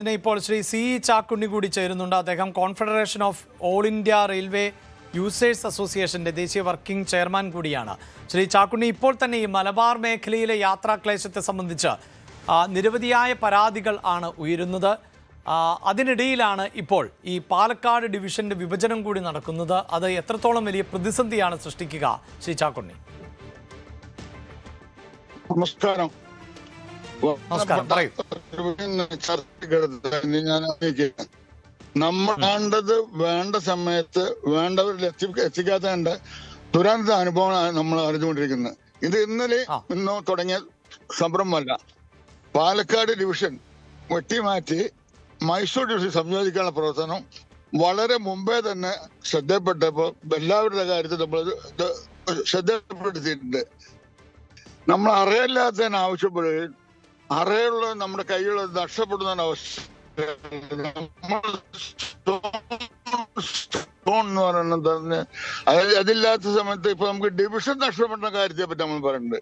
ഇപ്പോൾ ശ്രീ സി ചാക്കുണ്ണി കൂടി ചേരുന്നുണ്ട്. അദ്ദേഹം confederation of all India railway users അസോസിയേഷന്റെ ദേശീയ വർക്കിംഗ് ചെയർമാൻ കൂടിയാണ്. ശ്രീ ചാക്കുണ്ണി, ഇപ്പോൾ തന്നെ ഈ മലബാർ മേഖലയിലെ യാത്രാക്ലേശത്തെ സംബന്ധിച്ച് നിരവധിയായ പരാതികൾ ആണ് ഉയരുന്നത്. അതിനിടയിലാണ് ഇപ്പോൾ ഈ പാലക്കാട് ഡിവിഷന്റെ വിഭജനം കൂടി നടക്കുന്നത്. അത് എത്രത്തോളം വലിയ പ്രതിസന്ധിയാണ് സൃഷ്ടിക്കുക? ശ്രീ ചാക്കുണ്ണി, നമസ്കാരം. പറയൂ. ഞാൻ നമ്മൾ വേണ്ടത് വേണ്ട സമയത്ത് വേണ്ടവരിൽ എത്തിക്കാത്തതിന്റെ ദുരന്ത അനുഭവമാണ് നമ്മൾ അറിഞ്ഞുകൊണ്ടിരിക്കുന്നത്. ഇത് ഇന്നലെ ഇന്നോ തുടങ്ങിയ സംരംഭമല്ല. പാലക്കാട് ഡിവിഷൻ വെട്ടിമാറ്റി മൈസൂർ ഡിവിഷൻ സംയോജിക്കാനുള്ള പ്രവർത്തനം വളരെ മുമ്പേ തന്നെ ശ്രദ്ധപ്പെട്ടപ്പോൾ എല്ലാവരുടെ കാര്യത്തിൽ നമ്മൾ ശ്രദ്ധപ്പെടുത്തിയിട്ടുണ്ട്. നമ്മൾ അറിയില്ലാത്തതിന് ആവശ്യപ്പെടുകയും അറിയുള്ളത് നമ്മുടെ കൈയുള്ളത് നഷ്ടപ്പെടുന്ന അവസ്ഥ എന്ന് പറയുന്നത്. അതില്ലാത്ത സമയത്ത് ഇപ്പൊ നമുക്ക് ഡിവിഷൻ നഷ്ടപ്പെടുന്ന കാര്യത്തെ പറ്റി നമ്മൾ പറയുന്നുണ്ട്.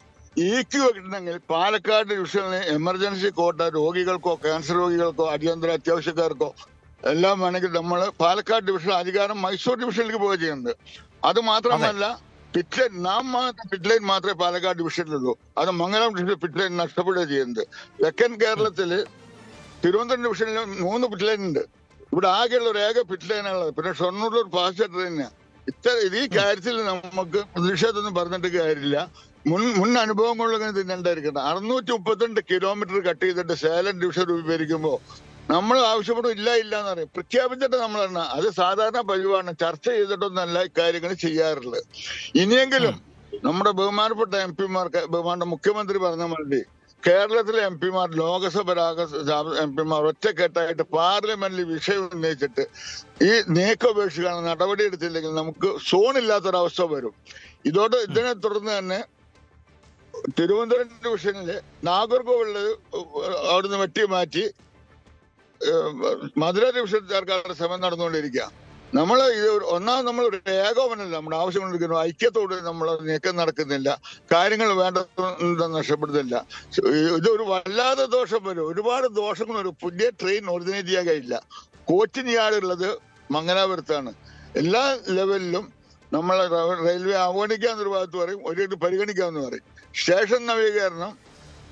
ഈക്യു കിട്ടണമെങ്കിൽ പാലക്കാട് ഡിവിഷനിൽ എമർജൻസി കോട്ട രോഗികൾക്കോ ക്യാൻസർ രോഗികൾക്കോ അടിയന്തര അത്യാവശ്യക്കാർക്കോ എല്ലാം വേണമെങ്കിൽ നമ്മൾ പാലക്കാട് ഡിവിഷൻ അധികാരം മൈസൂർ ഡിവിഷനിലേക്ക് പോവുക ചെയ്യുന്നത്. അത് മാത്രമല്ല, പിറ്റ് ലൈൻ മാത്രമേ പാലക്കാട് ഡിവിഷനിലുള്ളൂ. അത് മംഗലം ഡിവിഷൻ പിറ്റ് ലൈൻ നഷ്ടപ്പെടുകയാണ് ചെയ്യുന്നത്. തെക്കൻ കേരളത്തില് തിരുവനന്തപുരം ഡിവിഷനിൽ 3 പിറ്റ് ലൈൻ ഉണ്ട്. ഇവിടെ ആകെയുള്ള ഒരു ഏക പിറ്റ് ലൈനാണുള്ളത്. പിന്നെ ഷൊർണൂരിൽ ഒരു പാസഞ്ചർ ട്രെയിനാണ്. ഈ കാര്യത്തിൽ നമുക്ക് പ്രതിഷേധമൊന്നും പറഞ്ഞിട്ട് കാര്യമില്ല. മുൻ അനുഭവങ്ങളിലൊക്കെ തിന്നണ്ടായിരിക്കണം. 632 കിലോമീറ്റർ കട്ട് ചെയ്തിട്ട് സേലം ഡിവിഷൻ രൂപീകരിക്കുമ്പോൾ നമ്മൾ ആവശ്യപ്പെടും ഇല്ല എന്ന് പറയും. പ്രഖ്യാപിച്ചിട്ട് നമ്മൾ തന്നെ അത് സാധാരണ പതിവാണ്. ചർച്ച ചെയ്തിട്ടൊന്നല്ല ഇക്കാര്യങ്ങൾ ചെയ്യാറുള്ളത്. ഇനിയെങ്കിലും നമ്മുടെ ബഹുമാനപ്പെട്ട എംപിമാർക്ക് ബഹുമാനപ്പെട്ട മുഖ്യമന്ത്രി പറഞ്ഞ മാതിരി കേരളത്തിലെ എംപിമാർ ലോകസഭ എംപിമാർ ഒറ്റക്കെട്ടായിട്ട് പാർലമെന്റിൽ വിഷയം ഉന്നയിച്ചിട്ട് ഈ നീക്കപേക്ഷിക്കാൻ നടപടിയെടുത്തില്ലെങ്കിൽ നമുക്ക് സോണില്ലാത്തൊരവസ്ഥ വരും. ഇതിനെ തുടർന്ന് തന്നെ തിരുവനന്തപുരം ഡിവിഷനിലെ നാഗർകോവിലില് അവിടുന്ന് വെട്ടിമാറ്റി മധുര ഡിവിഷൻ ചേർക്കാനുള്ള ശ്രമം നടന്നുകൊണ്ടിരിക്കുക. നമ്മൾ ഇത് നമ്മൾ ഒരു ഏകോപനമല്ല നമ്മുടെ ആവശ്യങ്ങൾ ഐക്യത്തോട് നമ്മൾ നീക്കം നടക്കുന്നില്ല. കാര്യങ്ങൾ വേണ്ട നഷ്ടപ്പെടുന്നില്ല. ഇതൊരു വല്ലാതെ ദോഷം വരും. ഒരുപാട് ദോഷങ്ങൾ വരും. പുതിയ ട്രെയിൻ ഒറിജിനേറ്റ് ചെയ്യാൻ കഴിയില്ല. കോച്ചിങ് യാർഡ് ഉള്ളത് മംഗലാപുരത്താണ്. എല്ലാ ലെവലിലും നമ്മളെ റെയിൽവേ അവഗണിക്കാന്നൊരു ഭാഗത്ത് പറയും, ഒരു പരിഗണിക്കാമെന്ന് പറയും. സ്റ്റേഷൻ നവീകരണം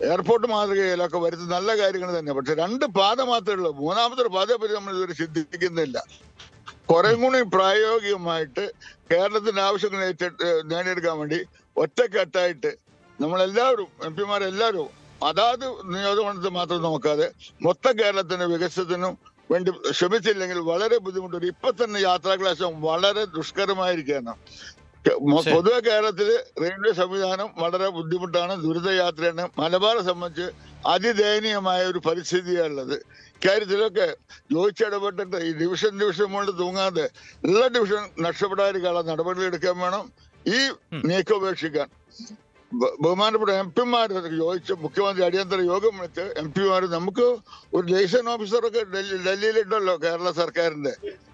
എയർപോർട്ട് മാതൃകയിലൊക്കെ വരുന്ന നല്ല കാര്യങ്ങൾ തന്നെ. പക്ഷെ 2 പാത മാത്രമേ ഉള്ളൂ. 3ാമത്തെ പാതയെ പറ്റി നമ്മൾ ഇതുവരെ ചിന്തിക്കുന്നില്ല. കുറെ കൂടി പ്രായോഗികമായിട്ട് കേരളത്തിന്റെ ആവശ്യങ്ങൾ നേടിയെടുക്കാൻ വേണ്ടി ഒറ്റക്കെട്ടായിട്ട് നമ്മളെല്ലാവരും എംപിമാരെല്ലാവരും അതാത് നിയോജകമണ്ഡലത്തിൽ മാത്രം നോക്കാതെ മൊത്തം കേരളത്തിന്റെ വികസനത്തിനും വേണ്ടി ശ്രമിച്ചില്ലെങ്കിൽ വളരെ ബുദ്ധിമുട്ടുണ്ട്. ഇപ്പൊ തന്നെ യാത്രാക്ലേശം വളരെ ദുഷ്കരമായിരിക്കുകയാണ്. പൊതുവെ കേരളത്തില് റെയിൽവേ സംവിധാനം വളരെ ബുദ്ധിമുട്ടാണ്, ദുരിതയാത്രയാണ്. മലബാറെ സംബന്ധിച്ച് അതിദയനീയമായ ഒരു പരിസ്ഥിതിയാണുള്ളത്. ഇക്കാര്യത്തിലൊക്കെ ചോദിച്ചിടപെട്ടിട്ട് ഈ ഡിവിഷൻ മുകളിൽ തൂങ്ങാതെ എല്ലാ ഡിവിഷൻ നഷ്ടപ്പെടാതിരിക്കാനുള്ള നടപടികൾ എടുക്കാൻ വേണം. ഈ നീക്കം ഉപേക്ഷിക്കാൻ ബഹുമാനപ്പെട്ട എംപിമാർ ചോദിച്ച് മുഖ്യമന്ത്രി അടിയന്തര യോഗം വിളിച്ച് എംപിമാർ നമുക്ക് ഒരു ലൈസൻസ് ഓഫീസറൊക്കെ ഡൽഹിയിലുണ്ടല്ലോ കേരള സർക്കാരിന്റെ.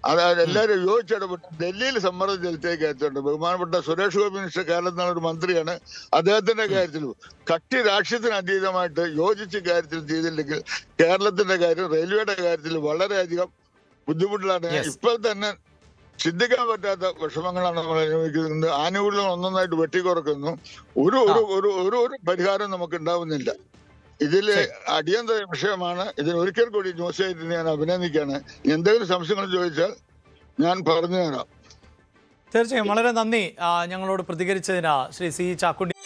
അതായത് എല്ലാവരും യോജിച്ചിടപെട്ട് ഡൽഹിയിൽ സമ്മർദ്ദം ചെലുത്തിയേക്ക് എത്തുന്നുണ്ട്. ബഹുമാനപ്പെട്ട സുരേഷ് ഗോപി മിനിസ്റ്റർ കേരളത്തിലുള്ള ഒരു മന്ത്രിയാണ്. അദ്ദേഹത്തിന്റെ കാര്യത്തിൽ കക്ഷി രാഷ്ട്രീയത്തിന് അതീതമായിട്ട് യോജിച്ച കാര്യത്തിൽ ചെയ്തില്ലെങ്കിൽ കേരളത്തിന്റെ കാര്യം റെയിൽവേയുടെ കാര്യത്തിൽ വളരെയധികം ബുദ്ധിമുട്ടിലാണ്. ഇപ്പോൾ തന്നെ ചിന്തിക്കാൻ പറ്റാത്ത വിഷമങ്ങളാണ് നമ്മൾ അനുഭവിക്കുന്നത്. ആനുകൂല്യങ്ങൾ ഒന്നൊന്നായിട്ട് വെട്ടിക്കുറക്കുന്നു. ഒരു പരിഹാരം നമുക്ക് ഉണ്ടാവുന്നില്ല. ഇതില് അടിയന്തര വിഷയമാണ്. ഇതിന് ഒരിക്കൽ കൂടി ന്യൂസ് ആയിട്ട് ഞാൻ അഭിനന്ദിക്കുകയാണ്. എന്തെങ്കിലും സംശയങ്ങൾ ചോദിച്ചാൽ ഞാൻ പറഞ്ഞു തരാം. തീർച്ചയായും വളരെ നന്ദി ഞങ്ങളോട് പ്രതികരിച്ചതിന് ശ്രീ സി ചാക്കുണ്ണി.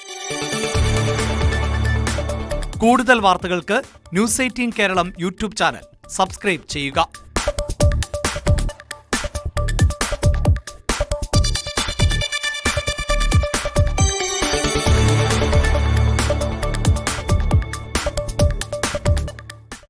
കൂടുതൽ വാർത്തകൾക്ക് News 18 Keralam YouTube channel subscribe ചെയ്യുക.